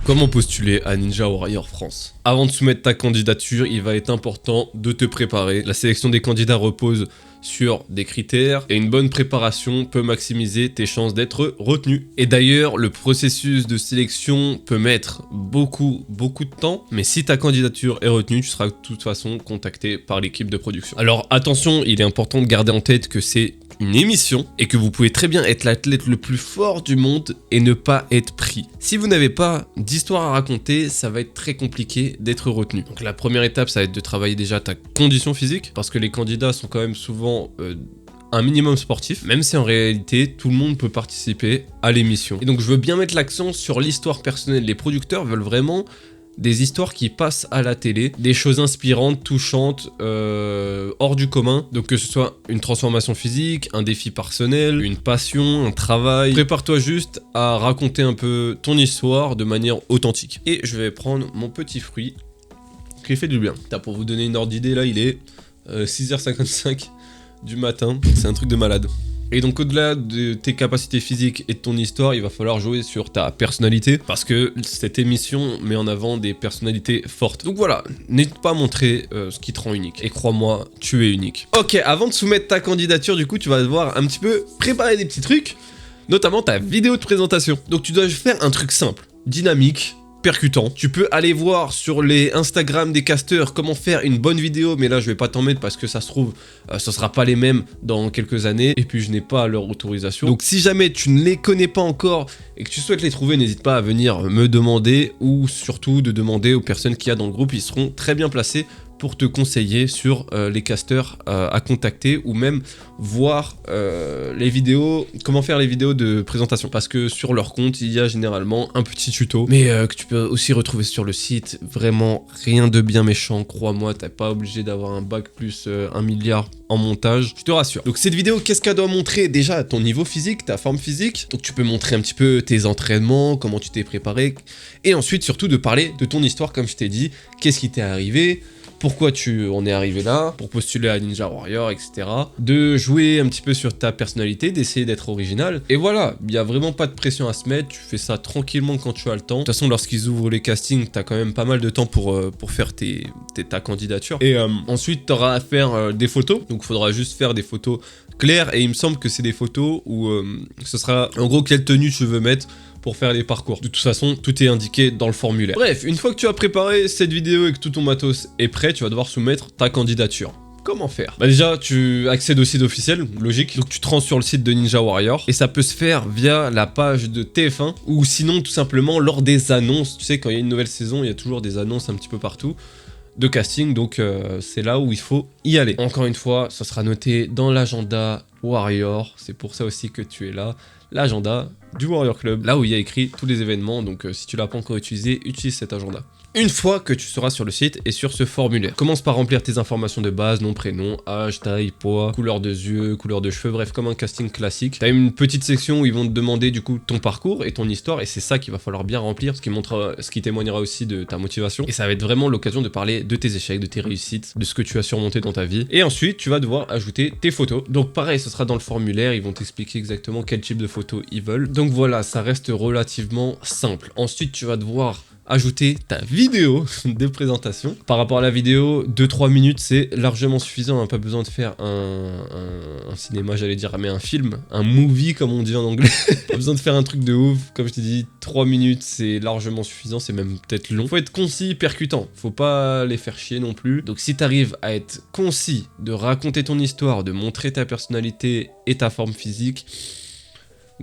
Comment postuler à Ninja Warrior France? Avant de soumettre ta candidature, il va être important de te préparer. La sélection des candidats repose sur des critères et une bonne préparation peut maximiser tes chances d'être retenu. Et d'ailleurs, le processus de sélection peut mettre beaucoup de temps, mais si ta candidature est retenue, tu seras de toute façon contacté par l'équipe de production. Alors attention, il est important de garder en tête que c'est une émission et que vous pouvez très bien être l'athlète le plus fort du monde et ne pas être pris. Si vous n'avez pas d'histoire à raconter, ça va être très compliqué d'être retenu. Donc la première étape, ça va être de travailler déjà ta condition physique, parce que les candidats sont quand même souvent un minimum sportif, même si en réalité tout le monde peut participer à l'émission. Et donc je veux bien mettre l'accent sur l'histoire personnelle. Les producteurs veulent vraiment des histoires qui passent à la télé, des choses inspirantes, touchantes, hors du commun. Donc que ce soit une transformation physique, un défi personnel, une passion, un travail. Prépare-toi juste à raconter un peu ton histoire de manière authentique. Et je vais prendre mon petit fruit qui fait du bien. Pour vous donner une ordre d'idée, là il est 6h55 du matin. C'est un truc de malade. Et donc au-delà de tes capacités physiques et de ton histoire, il va falloir jouer sur ta personnalité, parce que cette émission met en avant des personnalités fortes. Donc voilà, n'hésite pas à montrer ce qui te rend unique. Et crois-moi, tu es unique. Ok, avant de soumettre ta candidature, du coup, tu vas devoir un petit peu préparer des petits trucs, notamment ta vidéo de présentation. Donc tu dois faire un truc simple, dynamique, percutant. Tu peux aller voir sur les Instagram des casteurs comment faire une bonne vidéo, mais là je vais pas t'en mettre parce que ça se trouve ça sera pas les mêmes dans quelques années et puis je n'ai pas leur autorisation. Donc si jamais tu ne les connais pas encore et que tu souhaites les trouver, n'hésite pas à venir me demander, ou surtout de demander aux personnes qu'il y a dans le groupe. Ils seront très bien placés pour te conseiller sur les casteurs à contacter, ou même voir les vidéos, comment faire les vidéos de présentation, parce que sur leur compte il y a généralement un petit tuto, mais que tu peux aussi retrouver sur le site. Vraiment rien de bien méchant, crois-moi, t'es pas obligé d'avoir un bac plus 1 milliard en montage, je te rassure. Donc cette vidéo, qu'est-ce qu'elle doit montrer? Déjà ton niveau physique, ta forme physique, donc tu peux montrer un petit peu tes entraînements, comment tu t'es préparé, et ensuite surtout de parler de ton histoire, comme je t'ai dit, qu'est-ce qui t'est arrivé, pourquoi tu en es arrivé là, pour postuler à Ninja Warrior, etc. De jouer un petit peu sur ta personnalité, d'essayer d'être original. Et voilà, il n'y a vraiment pas de pression à se mettre, tu fais ça tranquillement quand tu as le temps. De toute façon, lorsqu'ils ouvrent les castings, tu as quand même pas mal de temps pour faire ta candidature. Et ensuite, tu auras à faire des photos, donc il faudra juste faire des photos claires, et il me semble que c'est des photos où ce sera en gros quelle tenue tu veux mettre pour faire les parcours. De toute façon, tout est indiqué dans le formulaire. Bref, une fois que tu as préparé cette vidéo et que tout ton matos est prêt, tu vas devoir soumettre ta candidature. Comment faire? Bah déjà, tu accèdes au site officiel, logique. Donc tu te rends sur le site de Ninja Warrior, et ça peut se faire via la page de TF1, ou sinon tout simplement lors des annonces. Tu sais, quand il y a une nouvelle saison, il y a toujours des annonces un petit peu partout de casting, donc c'est là où il faut y aller. Encore une fois, ça sera noté dans l'agenda Warrior, c'est pour ça aussi que tu es là, l'agenda du Warrior Club, là où il y a écrit tous les événements. Donc si tu l'as pas encore utilisé, utilise cet agenda. Une fois que tu seras sur le site et sur ce formulaire, commence par remplir tes informations de base, nom, prénom, âge, taille, poids, couleur de yeux, couleur de cheveux, bref, comme un casting classique. T'as une petite section où ils vont te demander du coup ton parcours et ton histoire, et c'est ça qu'il va falloir bien remplir, ce qui témoignera aussi de ta motivation. Et ça va être vraiment l'occasion de parler de tes échecs, de tes réussites, de ce que tu as surmonté dans ta vie. Et ensuite, tu vas devoir ajouter tes photos. Donc pareil, ce sera dans le formulaire, ils vont t'expliquer exactement quel type de photos ils veulent. Donc voilà, ça reste relativement simple. Ensuite, tu vas devoir ajouter ta vidéo de présentation. Par rapport à la vidéo, 2-3 minutes c'est largement suffisant, hein. Pas besoin de faire un cinéma, j'allais dire, mais un film, un movie comme on dit en anglais. Pas besoin de faire un truc de ouf, comme je t'ai dit, 3 minutes c'est largement suffisant, c'est même peut-être long. Faut être concis, percutant, faut pas les faire chier non plus. Donc si t'arrives à être concis, de raconter ton histoire, de montrer ta personnalité et ta forme physique,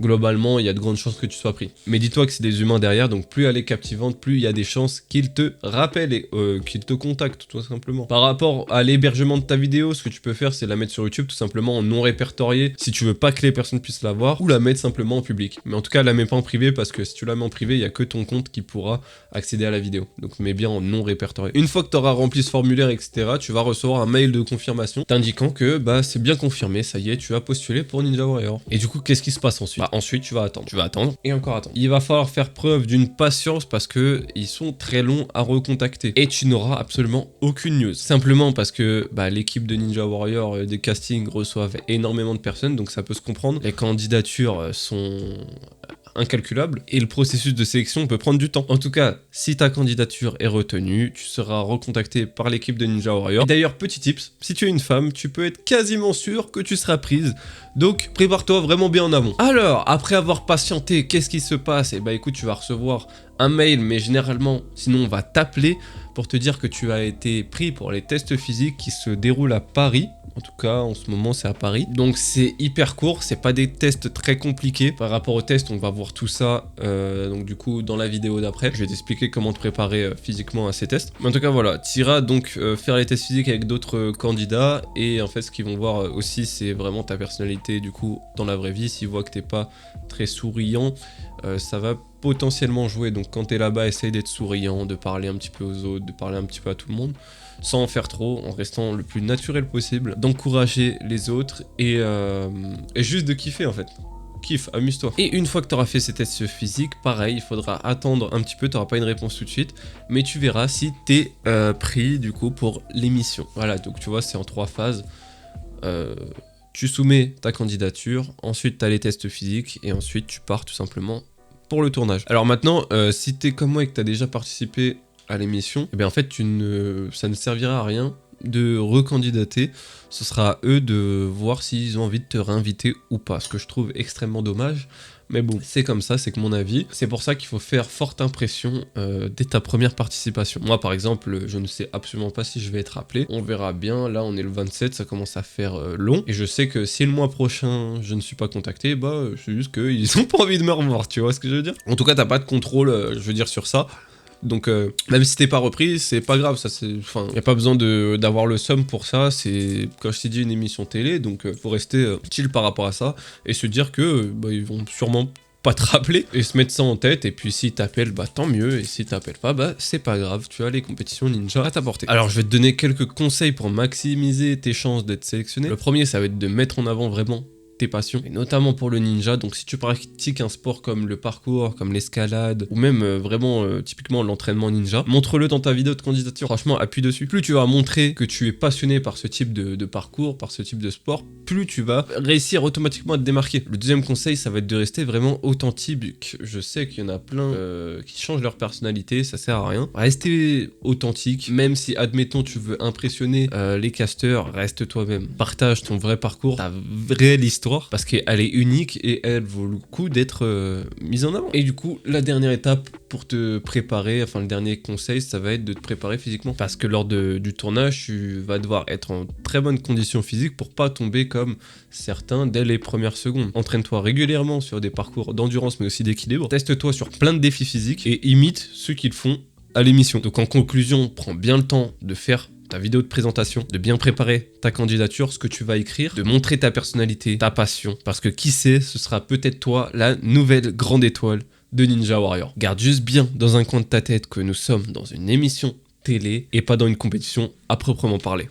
globalement, il y a de grandes chances que tu sois pris. Mais dis-toi que c'est des humains derrière, donc plus elle est captivante, plus il y a des chances qu'ils te rappellent et qu'ils te contactent, tout simplement. Par rapport à l'hébergement de ta vidéo, ce que tu peux faire, c'est la mettre sur YouTube, tout simplement en non répertorié, si tu veux pas que les personnes puissent la voir, ou la mettre simplement en public. Mais en tout cas, la mets pas en privé, parce que si tu la mets en privé, il y a que ton compte qui pourra accéder à la vidéo. Donc mets bien en non répertorié. Une fois que tu auras rempli ce formulaire, etc., tu vas recevoir un mail de confirmation t'indiquant que bah c'est bien confirmé, ça y est, tu as postulé pour Ninja Warrior. Et du coup, qu'est-ce qui se passe ensuite? Bah, ensuite, tu vas attendre et encore attendre. Il va falloir faire preuve d'une patience, parce que ils sont très longs à recontacter et tu n'auras absolument aucune news. Simplement parce que bah, l'équipe de Ninja Warrior des castings reçoivent énormément de personnes, donc ça peut se comprendre. Les candidatures sont incalculable et le processus de sélection peut prendre du temps. En tout cas, si ta candidature est retenue, tu seras recontacté par l'équipe de Ninja Warrior. Et d'ailleurs, petit tips, si tu es une femme, tu peux être quasiment sûr que tu seras prise. Donc, prépare-toi vraiment bien en amont. Alors, après avoir patienté, qu'est-ce qui se passe? Eh bah écoute, tu vas recevoir un mail, mais généralement, sinon on va t'appeler pour te dire que tu as été pris pour les tests physiques qui se déroulent à Paris. En tout cas, en ce moment, c'est à Paris. Donc, c'est hyper court. C'est pas des tests très compliqués. Par rapport aux tests, on va voir tout ça. Donc, du coup, dans la vidéo d'après, je vais t'expliquer comment te préparer physiquement à ces tests. Mais en tout cas, voilà. Tu iras donc faire les tests physiques avec d'autres candidats. Et en fait, ce qu'ils vont voir aussi, c'est vraiment ta personnalité, du coup, dans la vraie vie. S'ils voient que t'es pas très souriant, ça va potentiellement jouer. Donc, quand t'es là-bas, essaye d'être souriant, de parler un petit peu aux autres, de parler un petit peu à tout le monde, sans en faire trop, en restant le plus naturel possible, d'encourager les autres et juste de kiffer en fait. Kiffe, amuse-toi. Et une fois que tu auras fait ces tests physiques, pareil, il faudra attendre un petit peu, tu n'auras pas une réponse tout de suite, mais tu verras si tu es pris du coup pour l'émission. Voilà, donc tu vois, c'est en 3 phases. Tu soumets ta candidature, ensuite tu as les tests physiques et ensuite tu pars tout simplement pour le tournage. Alors maintenant, si tu es comme moi et que tu as déjà participé à l'émission, et bien en fait ça ne servira à rien de recandidater, ce sera à eux de voir s'ils ont envie de te réinviter ou pas, ce que je trouve extrêmement dommage, mais bon, c'est comme ça, c'est que mon avis. C'est pour ça qu'il faut faire forte impression dès ta première participation. Moi par exemple, je ne sais absolument pas si je vais être appelé, on verra bien, là on est le 27, ça commence à faire long, et je sais que si le mois prochain je ne suis pas contacté, bah c'est juste qu'ils ont pas envie de me revoir, tu vois ce que je veux dire? En tout cas, t'as pas de contrôle, je veux dire, sur ça. Donc même si t'es pas repris, c'est pas grave, ça c'est. Enfin, y a pas besoin d'avoir le seum pour ça, c'est comme je t'ai dit une émission télé, donc faut rester chill par rapport à ça et se dire que ils vont sûrement pas te rappeler et se mettre ça en tête, et puis si t'appelles, bah tant mieux, et si t'appelles pas, bah c'est pas grave, tu as les compétitions ninja à ta portée. Alors je vais te donner quelques conseils pour maximiser tes chances d'être sélectionné. Le premier, ça va être de mettre en avant vraiment tes passions, et notamment pour le ninja. Donc si tu pratiques un sport comme le parcours, comme l'escalade, ou même vraiment typiquement l'entraînement ninja, montre-le dans ta vidéo de candidature. Franchement, appuie dessus. Plus tu vas montrer que tu es passionné par ce type de parcours, par ce type de sport, plus tu vas réussir automatiquement à te démarquer. Le deuxième conseil, ça va être de rester vraiment authentique. Je sais qu'il y en a plein qui changent leur personnalité, ça sert à rien. Restez authentique, même si admettons tu veux impressionner les casteurs, reste toi-même. Partage ton vrai parcours, ta réelle histoire, parce qu'elle est unique et elle vaut le coup d'être mise en avant. Et du coup, la dernière étape pour te préparer, enfin le dernier conseil, ça va être de te préparer physiquement, parce que lors du tournage, tu vas devoir être en très bonne condition physique pour pas tomber comme certains dès les premières secondes. Entraîne-toi régulièrement sur des parcours d'endurance mais aussi d'équilibre. Teste-toi sur plein de défis physiques et imite ceux qu'ils font à l'émission. Donc en conclusion, prends bien le temps de faire ta vidéo de présentation, de bien préparer ta candidature, ce que tu vas écrire, de montrer ta personnalité, ta passion, parce que qui sait, ce sera peut-être toi la nouvelle grande étoile de Ninja Warrior. Garde juste bien dans un coin de ta tête que nous sommes dans une émission télé et pas dans une compétition à proprement parler.